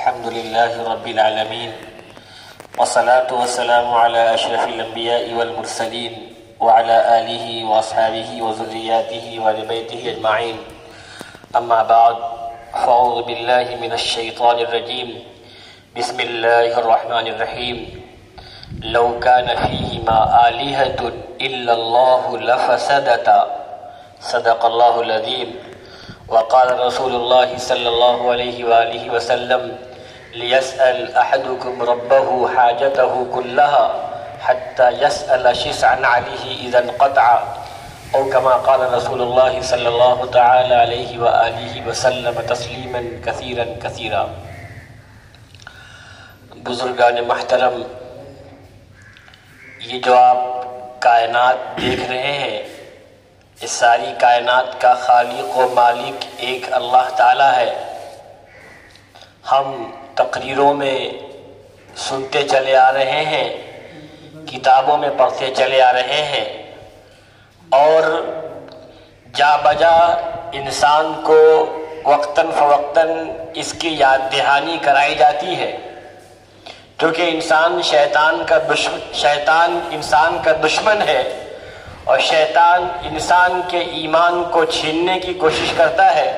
الحمد لله رب العالمين والصلاة والسلام على أشرف الأنبياء والمرسلين وعلى آله وأصحابه وذرياته وآل بيته أجمعين. أما بعد، فأعوذ بالله من الشيطان الرجيم. بسم الله الرحمن الرحيم. لو كان فيهما آلهة إلا الله لفسدتا. صدق الله العظيم. وقال رسول الله صلى الله عليه وآله وسلم: ليسأل أحدكم ربه حاجته كلها حتى يسأل شسعا عليه إذا انقطع، أو كما قال رسول الله صلى الله تعالى عليه وآله وسلم تسليما كثيرا كثيرا. بزرگان محترم، یہ جو آپ کائنات دیکھ رہے ہیں، اس ساری کائنات کا خالق و مالک ایک اللہ تعالیٰ ہے. ہم تقریروں میں سنتے چلے آ رہے ہیں، کتابوں میں پڑھتے چلے آ رہے ہیں، اور جا بجا انسان کو وقتاً فوقتاً اس کی یاد دہانی کرائی جاتی ہے، کیونکہ شیطان انسان کا دشمن ہے، اور شیطان انسان کے ایمان کو چھیننے کی کوشش کرتا ہے.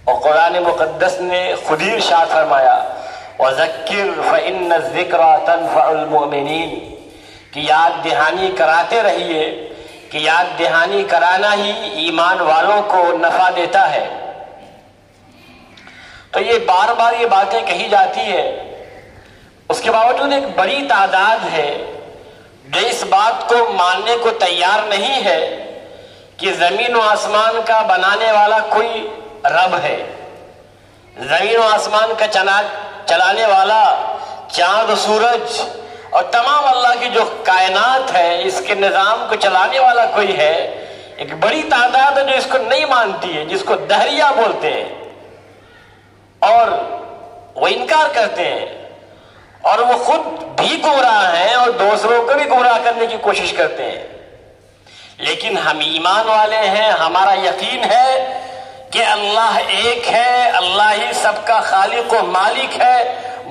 اور قرآن مقدس نے خود ہی ارشاد فرمایا: وَذَكِّرْ فَإِنَّ الذِّكْرَىٰ تَنفَعُ الْمُؤْمِنِينَ، کہ یاد دہانی کراتے رہیے، کہ یاد دہانی کرانا ہی ایمان والوں کو نفع دیتا ہے. تو یہ بار بار یہ باتیں کہی جاتی ہیں، اس کے باوجود ایک بڑی تعداد ہے جو اس بات کو ماننے کو تیار نہیں ہے کہ زمین و آسمان کا بنانے والا کوئی رب ہے. زمین و آسمان کا چلانے والا، چاند و سورج اور تمام اللہ کی جو کائنات ہے، اس کے نظام کو چلانے والا کوئی ہے. ایک بڑی تعداد ہے جو اس کو نہیں مانتی ہے، جس کو دہریہ بولتے ہیں، اور وہ انکار کرتے ہیں، اور وہ خود بھی گمراہ ہیں اور دوسروں کو بھی گمراہ کرنے کی کوشش کرتے ہیں. لیکن ہم ایمان والے ہیں، ہمارا یقین ہے کہ اللہ ایک ہے، اللہ ہی سب کا خالق و مالک ہے،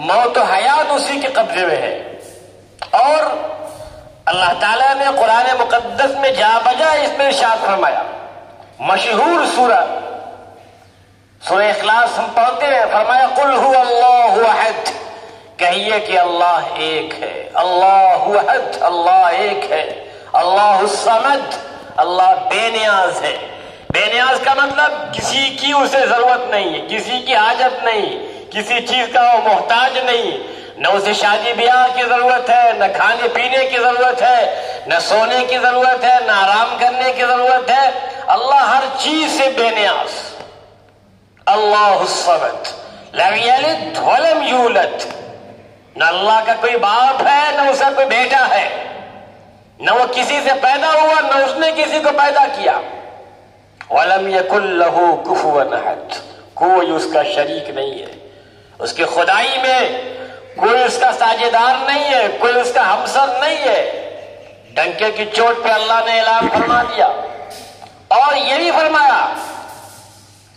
موت و حیات اسی کے قبضے میں ہے. اور اللہ تعالیٰ نے قرآن مقدس میں جا بجا اس میں ارشاد فرمایا. مشہور سورہ اخلاص ہم پڑھتے ہیں، فرمایا: قل هو اللہ احد، کہیے کہ اللہ ایک ہے. اللہ احد، اللہ ایک ہے. اللہ الصمد، اللہ بے نیاز ہے. بے نیاز کا مطلب کسی کی اسے ضرورت نہیں ہے، کسی کی حاجت نہیں، کسی چیز کا وہ محتاج نہیں. نہ اسے شادی بیاہ کی ضرورت ہے، نہ کھانے پینے کی ضرورت ہے، نہ سونے کی ضرورت ہے، نہ آرام کرنے کی ضرورت ہے. اللہ ہر چیز سے بے نیاز. اللہ الصمد، لم یلد ولم یولد، نہ اللہ کا کوئی باپ ہے، نہ اس کا کوئی بیٹا ہے، نہ وہ کسی سے پیدا ہوا، نہ اس نے کسی کو پیدا کیا. وَلَمْ يَكُنْ لَهُ كُفُوًا أَحَدٌ، کوئی اس کا شریک نہیں ہے. اس کی خدائی میں کوئی اس کا ساجدار نہیں ہے، کوئی اس کا ہمسر نہیں ہے. ڈنکے کی چوٹ پہ اللہ نے اعلان فرما دیا. اور یہ بھی فرمایا: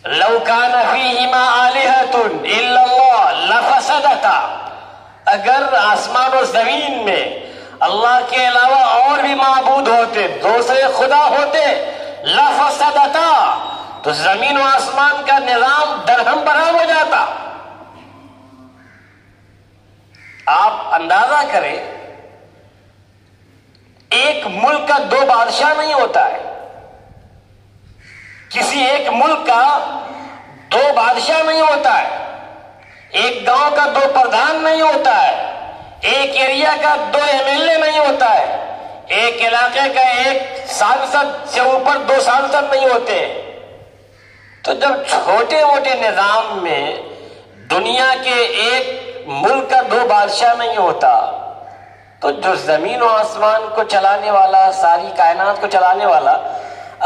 لَوْ كَانَ فِيهِمَا آلِهَةٌ إِلَّا اللَّهُ لَفَسَدَتَا، اگر آسمان و زمین میں اللہ کے علاوہ اور بھی معبود ہوتے، دوسرے خدا ہوتے، لفسدتا، تو زمین و آسمان کا نظام درہم برہم ہو جاتا. آپ اندازہ کریں، ایک ملک کا دو بادشاہ نہیں ہوتا ہے، کسی ایک ملک کا دو بادشاہ نہیں ہوتا ہے، ایک گاؤں کا دو پردھان نہیں ہوتا ہے، ایک ایریا کا دو MLA نہیں ہوتا ہے، ایک علاقے کا ایک سانسد سے اوپر دو سانسد نہیں ہوتے. تو جب چھوٹے موٹے نظام میں دنیا کے ایک ملک کا دو بادشاہ نہیں ہوتا، تو جو زمین و آسمان کو چلانے والا، ساری کائنات کو چلانے والا،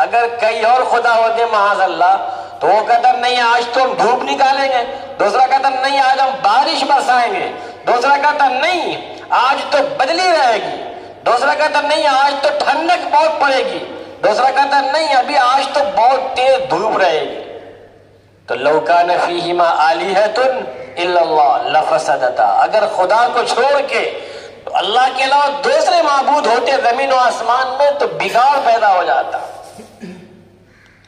اگر کئی اور خدا ہوتے معاذ اللہ، تو وہ کہتا نہیں آج تو ہم دھوپ نکالیں گے، دوسرا کہتا نہیں آج ہم بارش برسائیں گے، دوسرا کہتا نہیں آج تو بدلی رہے گی، دوسرا کہتا نہیں آج تو ٹھنڈک بہت پڑے گی، دوسرا کہتا نہیں ابھی آج تو بہت تیز دھوپ رہے گی. تو لو کان فیہما آلہۃ الا اللہ لفسدتا، اگر خدا کو چھوڑ کے اللہ کے علاوہ دوسرے معبود ہوتے زمین و آسمان میں تو بگاڑ پیدا ہو جاتا۔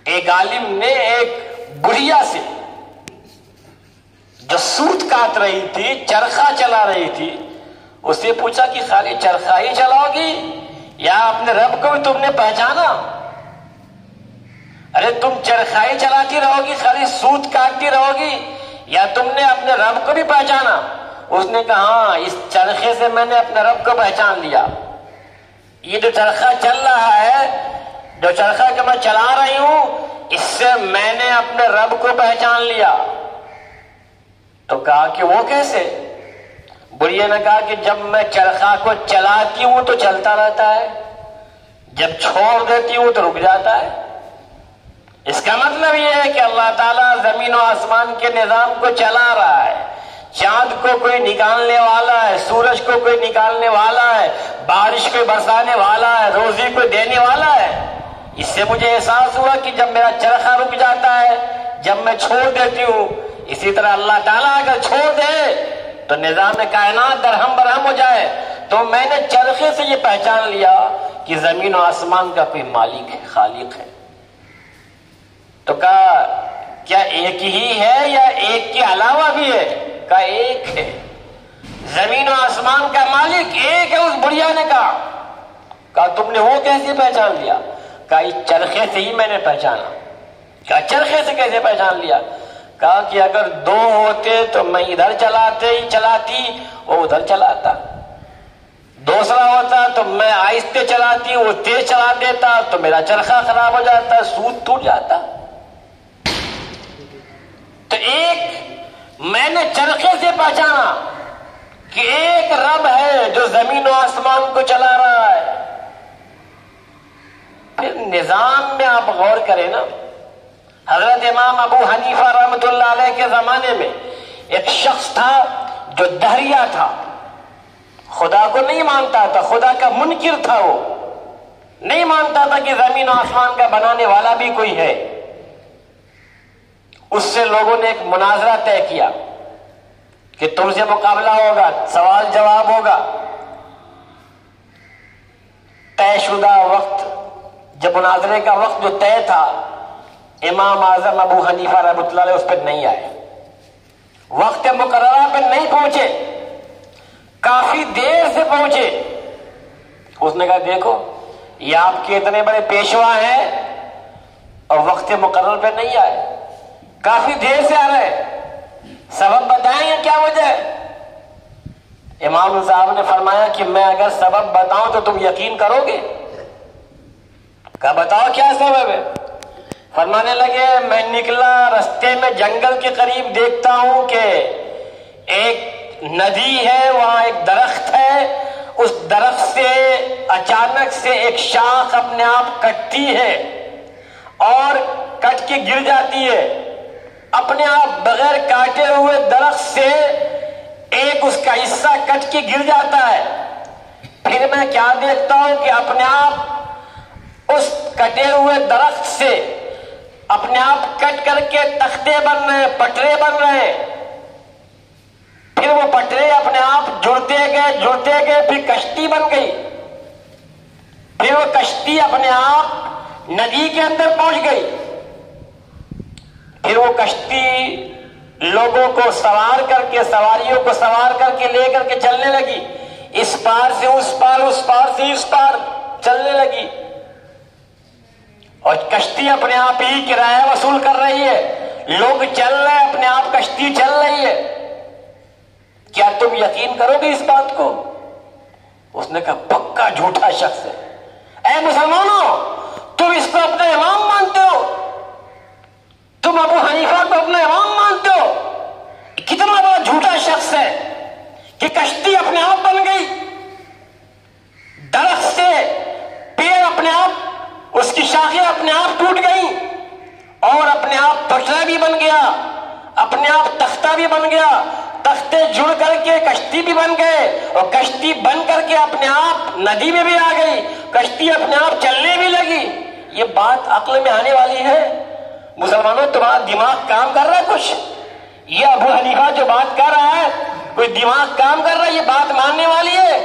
ایک عالم نے ایک بڑھیا سے جو سوت کاٹ رہی تھی، چرخہ چلا رہی تھی، اس سے پوچھا کہ خالی چرخہ ہی چلاؤ گی یا اپنے رب کو بھی تم نے پہچانا؟ ارے تم چرخہ ہی چلاتی رہو گی، خالی سوت کاٹتی رہو گی، یا تم نے اپنے رب کو بھی پہچانا؟ اس نے کہا ہاں، اس چرخے سے میں نے اپنے رب کو پہچان لیا۔ یہ جو چرخہ چل رہا ہے، جو چرخہ کہ میں چلا رہی ہوں، اس سے میں نے اپنے رب کو پہچان لیا۔ تو کہا کہ وہ کیسے؟ بڑھیا نے کہا کہ جب میں چرخہ کو چلاتی ہوں تو چلتا رہتا ہے، جب چھوڑ دیتی ہوں تو رک جاتا ہے۔ اس کا مطلب یہ ہے کہ اللہ تعالیٰ زمین و آسمان کے نظام کو چلا رہا ہے، چاند کو کوئی نکالنے والا ہے، سورج کو کوئی نکالنے والا ہے، بارش کو برسانے والا ہے، روزی کو دینے والا ہے۔ اس سے مجھے احساس ہوا کہ جب میرا چرخہ رک جاتا ہے، جب میں چھوڑ دیتی ہوں، اسی طرح اللہ تعالیٰ اگر چھوڑ دے تو نظام کائنات درہم برہم ہو جائے۔ تو میں نے چرخے سے یہ پہچان لیا کہ زمین و آسمان کا کوئی مالک ہے، خالق ہے۔ تو کہا کیا ایک ہی ہے یا ایک کے علاوہ بھی ہے؟ کہا ایک ہے، زمین و آسمان کا مالک ایک ہے۔ اس بڑھیا نے کہا تم نے وہ کیسے پہچان لیا؟ کہا اس چرخے سے ہی میں نے پہچانا۔ کہا چرخے سے کیسے پہچان لیا؟ کہا کہ اگر دو ہوتے تو میں ادھر چلاتی وہ ادھر چلاتا، دوسرا ہوتا تو میں آہستہ چلاتی وہ تیز چلا دیتا تو میرا چرخہ خراب ہو جاتا، سوت ٹوٹ جاتا۔ تو ایک میں نے چرخے سے پہچانا کہ ایک رب ہے جو زمین و آسمان کو چلا رہا ہے۔ پھر نظام میں آپ غور کریں نا، حضرت امام ابو حنیفہ رحمۃ اللہ علیہ کے زمانے میں ایک شخص تھا جو دہریہ تھا، خدا کو نہیں مانتا تھا، خدا کا منکر تھا، وہ نہیں مانتا تھا کہ زمین و آسمان کا بنانے والا بھی کوئی ہے۔ اس سے لوگوں نے ایک مناظرہ طے کیا کہ تم سے مقابلہ ہوگا، سوال جواب ہوگا۔ طے شدہ وقت، جب مناظرے کا وقت جو طے تھا، امام اعظم ابو حنیفہ رحمۃ اللہ علیہ اس پہ نہیں آئے، وقت مقررہ پہ نہیں پہنچے، کافی دیر سے پہنچے۔ اس نے کہا دیکھو یہ آپ کے اتنے بڑے پیشوا ہیں اور وقت مقرر پہ نہیں آئے، کافی دیر سے آ رہے، سبب بتائیں گے کیا وجہ ہے؟ امام صاحب نے فرمایا کہ میں اگر سبب بتاؤں تو تم یقین کرو گے؟ کہا بتاؤ کیا سبب ہے؟ فرمانے لگے میں نکلا، رستے میں جنگل کے قریب دیکھتا ہوں کہ ایک ندی ہے، وہاں ایک درخت ہے، اس درخت سے اچانک سے ایک شاخ اپنے آپ کٹتی ہے اور کٹ کے گر جاتی ہے، اپنے آپ بغیر کاٹے ہوئے درخت سے ایک اس کا حصہ کٹ کے گر جاتا ہے۔ پھر میں کیا دیکھتا ہوں کہ اپنے آپ اس کٹے ہوئے درخت سے اپنے آپ کٹ کر کے تختے بن رہے، پٹرے بن رہے، پھر وہ پٹرے اپنے آپ جڑتے گئے، پھر کشتی بن گئی، پھر وہ کشتی اپنے آپ ندی کے اندر پہنچ گئی، پھر وہ کشتی لوگوں کو سوار کر کے، سواریوں کو سوار کر کے لے کر کے چلنے لگی، اس پار سے اس پار، اس پار سے اس پار چلنے لگی، اور کشتی اپنے آپ ہی کرایہ وصول کر رہی ہے، لوگ چل رہے ہیں، اپنے آپ کشتی چل رہی ہے۔ کیا تم یقین کرو گے اس بات کو؟ اس نے کہا پکا جھوٹا شخص ہے۔ اے مسلمانوں، تم اس کو اپنا امام مانتے ہو؟ تم ابو حنیفہ کو اپنا امام مانتے ہو؟ کتنا بڑا جھوٹا شخص ہے کہ کشتی اپنے آپ بن گئی، درخت سے پیڑ اپنے آپ، اس کی شاخیں اپنے آپ ٹوٹ گئیں اور اپنے آپ پٹرا بھی بن گیا، اپنے آپ تختہ بھی بن گیا، تختے جڑ کر کے کشتی بھی بن گئے، اور کشتی بن کر کے اپنے آپ ندی میں بھی آ گئی، کشتی اپنے آپ چلنے بھی لگی۔ یہ بات عقل میں آنے والی ہے؟ مسلمانوں تمہارا دماغ کام کر رہا ہے کچھ؟ یہ ابو حنیفہ جو بات کر رہا ہے کوئی دماغ کام کر رہا ہے؟ یہ بات ماننے والی ہے؟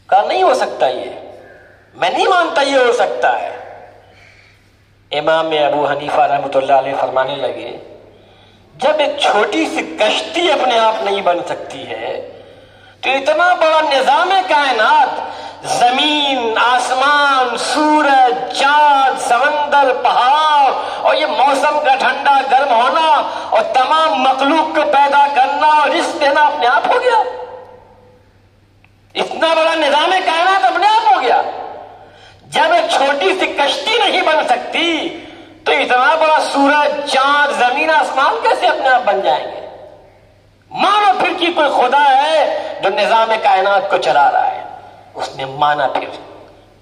کہا نہیں ہو سکتا، یہ میں نہیں مانتا یہ ہو سکتا ہے۔ امام ابو حنیفہ رحمۃ اللہ علیہ فرمانے لگے جب ایک چھوٹی سی کشتی اپنے آپ نہیں بن سکتی ہے تو اتنا بڑا نظام کائنات، زمین، آسمان، سورج، چاند، سمندر، پہاڑ اور یہ موسم کا ٹھنڈا گرم ہونا اور تمام مخلوق کو پیدا کرنا اور رزق دینا اپنے آپ ہو گیا؟ اتنا بڑا نظام کائنات اپنے آپ ہو گیا؟ جب ایک چھوٹی سی کشتی نہیں بن سکتی تو اتنا بڑا سورج، چاند، زمین، آسمان کیسے اپنے آپ بن جائیں گے؟ مانو پھر کہ کوئی خدا ہے جو نظام کائنات کو چلا رہا ہے۔ اس نے مانا، پھر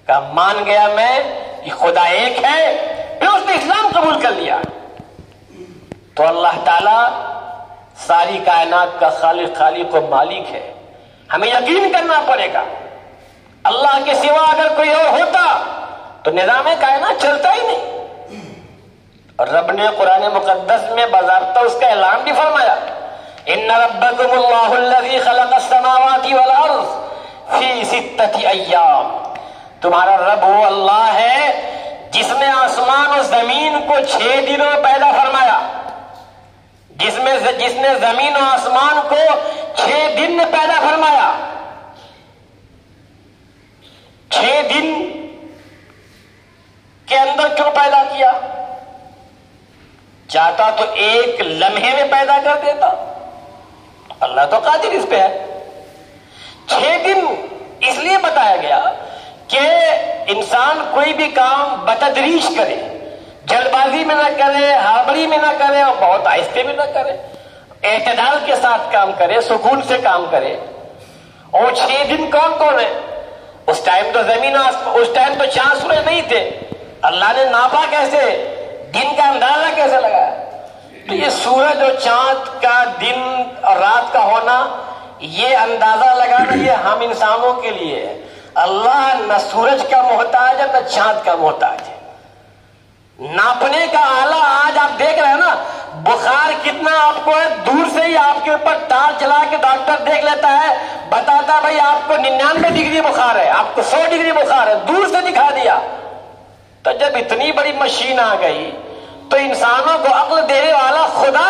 کہا مان گیا میں کہ خدا ایک ہے، پھر اس نے اسلام قبول کر لیا۔ تو اللہ تعالی ساری کائنات کا خالق و مالک ہے، ہمیں یقین کرنا پڑے گا۔ اللہ کے سوا اگر کوئی اور ہوتا تو نظام کائنات چلتا ہی نہیں۔ اور رب نے قرآن مقدس میں باضابطہ اس کا اعلان بھی فرمایا، ان ربکم اللہ الذی خلق السماوات والارض فی ستۃ ایام، تمہارا رب وہ اللہ ہے جس نے آسمان اور زمین کو 6 دنوں میں پیدا فرمایا، جس نے زمین و آسمان کو 6 دن میں پیدا فرمایا۔ 6 دن کے اندر کیوں پیدا کیا؟ چاہتا تو ایک لمحے میں پیدا کر دیتا، اللہ تو قادر اس پہ ہے۔ 6 دن اس لیے بتایا گیا کہ انسان کوئی بھی کام بتدریج کرے، جلد بازی میں نہ کرے، ہابری میں نہ کرے اور بہت آہستہ میں نہ کرے، اعتدال کے ساتھ کام کرے، سکون سے کام کرے۔ اور 6 دن کون کون ہے؟ اس ٹائم تو اس ٹائم تو چاند سورج نہیں تھے، اللہ نے ناپا کیسے؟ دن کا اندازہ کیسے لگایا؟ تو یہ سورج اور چاند کا دن اور رات کا ہونا، یہ اندازہ لگانا یہ ہم انسانوں کے لیے ہے۔ اللہ نہ سورج کا محتاج ہے نہ چاند کا محتاج ہے۔ ناپنے کا آلہ آج آپ دیکھ رہے ہیں نا، بخار کتنا آپ کو ہے، دور سے ہی آپ کے اوپر تار چلا کے ڈاکٹر دیکھ لیتا ہے، بتاتا بھائی آپ کو 99 ڈگری بخار ہے، آپ کو 100 ڈگری بخار ہے، دور سے دکھا دیا۔ تو جب اتنی بڑی مشین آ گئی تو انسانوں کو عقل دینے والا خدا،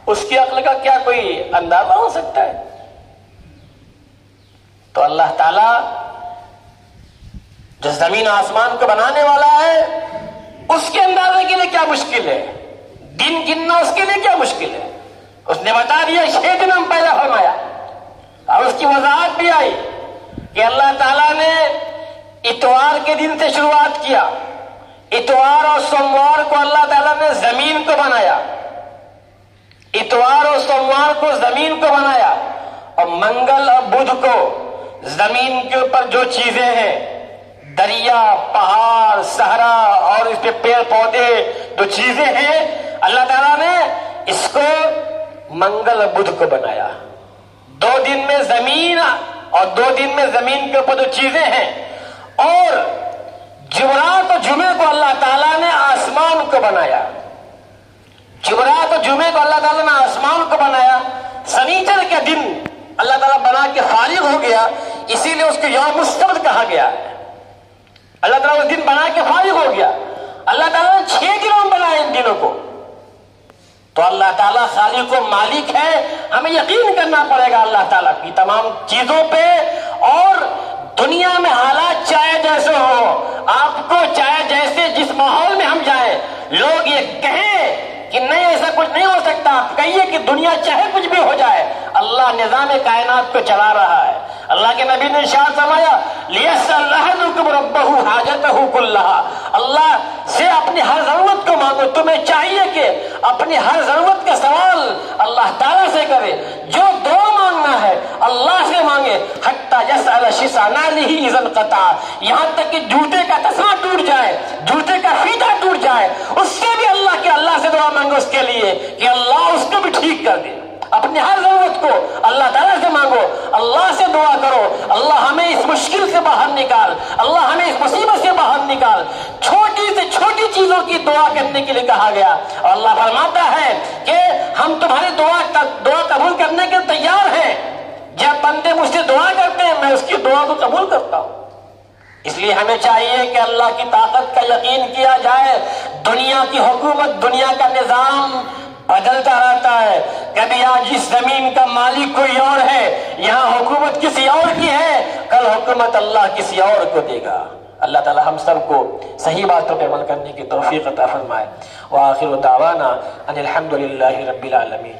اس کی عقل کا کیا کوئی اندازہ ہو سکتا ہے؟ تو اللہ تعالی جو زمین آسمان کو بنانے والا ہے، اس کے اندازے کے لیے کیا مشکل ہے؟ دن گننا اس کے لیے کیا مشکل ہے؟ اس نے بتا دیا 6 دن ہم پیدا فرمایا۔ اور اس کی وضاحت بھی آئی کہ اللہ تعالیٰ نے اتوار کے دن سے شروعات کیا، اتوار اور سوموار کو اللہ تعالیٰ نے زمین کو بنایا، اتوار اور سوموار کو زمین کو بنایا، اور منگل اور بدھ کو زمین کے اوپر جو چیزیں ہیں، دریا، پہاڑ، صحرا اور اس پہ پیڑ پودے جو چیزیں ہیں، اللہ تعالیٰ نے اس کو منگل اور بدھ کو بنایا۔ 2 دن میں زمین اور 2 دن میں زمین کے اوپر جو چیزیں ہیں، اور جمعرات اور جمعے کو اللہ تعالیٰ نے آسمان کو بنایا۔ جمعرات اور جمعے کو اللہ تعالیٰ نے آسمان کو بنایا۔ سنیچر کے دن اللہ تعالیٰ بنا کے فارغ ہو گیا، اسی لیے اس کو یوم السبت کہا گیا ہے۔ اللہ تعالیٰ اس دن بنا کے فارغ ہو گیا۔ اللہ تعالیٰ نے 6 دنوں میں بنایا ان دنوں کو۔ تو اللہ تعالیٰ خالق و مالک ہے، ہمیں یقین کرنا پڑے گا اللہ تعالیٰ کی تمام چیزوں پہ۔ اور دنیا میں حالات چاہے جیسے ہو، آپ کو چاہے جیسے جس ماحول میں ہم جائیں، لوگ یہ کہیں کہ نہیں ایسا کچھ نہیں ہو سکتا، آپ کہیے کہ دنیا چاہے کچھ بھی ہو جائے، اللہ نظام کائنات کو چلا رہا ہے۔ اللہ کے نبی نے ارشاد فرمایا، لِيَسْأَلْ أَحَدُكُمْ رَبَّهُ حَاجَتَهُ كُلَّهَا، اللہ سے اپنی ہر ضرورت کو مانگو۔ تمہیں چاہیے کہ اپنی ہر ضرورت کا سوال اللہ تعالیٰ سے کرے، جو دعا مانگنا ہے اللہ سے مانگے، حَتَّى يَسْأَلَ شِسَعَ نَعْلِهِ إِذَا انْقَطَعَ، یہاں تک کہ جوتے کا تسمہ ٹوٹ جائے، جوتے کا فیتہ ٹوٹ جائے، اس سے بھی اللہ سے دعا مانگو اس کے لیے کہ اللہ اس کو بھی ٹھیک کر دے۔ اپنی ہر ضرورت کو اللہ تعالیٰ سے مانگو، اللہ سے دعا کرو، اللہ ہمیں اس مشکل سے باہر نکال، اللہ ہمیں اس مصیبت سے باہر نکال۔ چھوٹی سے چھوٹی چیزوں کی دعا کرنے کے لیے کہا گیا، اور اللہ فرماتا ہے کہ ہم تمہاری دعا قبول کرنے کے تیار ہیں، جب بندے مجھ سے دعا کرتے ہیں میں اس کی دعا کو قبول کرتا ہوں۔ اس لیے ہمیں چاہیے کہ اللہ کی طاقت کا یقین کیا جائے۔ دنیا کی حکومت، دنیا کا نظام بدلتا رہتا ہے، کبھی آج اس زمین کا مالک کوئی اور ہے، یہاں حکومت کسی اور کی ہے، کل حکومت اللہ کسی اور کو دے گا۔ اللہ تعالی ہم سب کو صحیح باتوں پہ عمل کرنے کی توفیق عطا فرمائے۔ وآخر دعوانا ان الحمد للہ رب العالمین۔